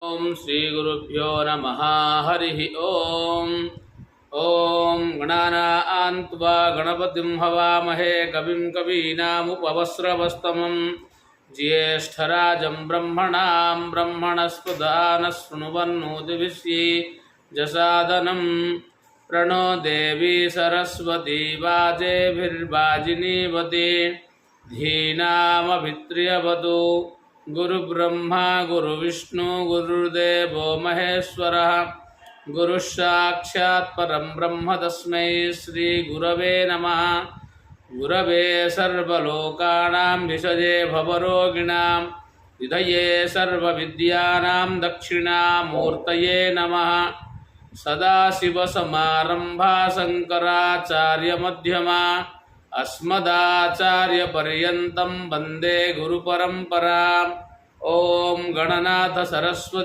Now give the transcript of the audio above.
ओम श्री गुरुभ्यो नमः। हरि ओम। ओम गणानान्त्वा गणपतिं हवामहे कविं कवीनामुपवस्रवस्तमं ज्येष्ठराजं ब्रह्मणां ब्रह्मणस्पदानः शृण्वन्नोतिभिः जसादनं प्रणो देवी सरस्वती वाजेभिर्वाजिनीवती धीनामभित्र्यवतु। गुरुब्रह्मा गुरुविष्णु गुरुर्देवो महेश्वरः गुरुः साक्षात् परं ब्रह्म तस्मै श्री गुरवे नमः। गुरवे सर्वलोकानां भिषजे भवरोगिणां निधये सर्वविद्यानां दक्षिणामूर्तये नमः। सदाशिवसमारम्भा शङ्कराचार्यमध्यमा अस्मदाचार्यपर्यन्तं वन्दे गुरुपरम्पराम्। ओम गणनाथ सरस्वती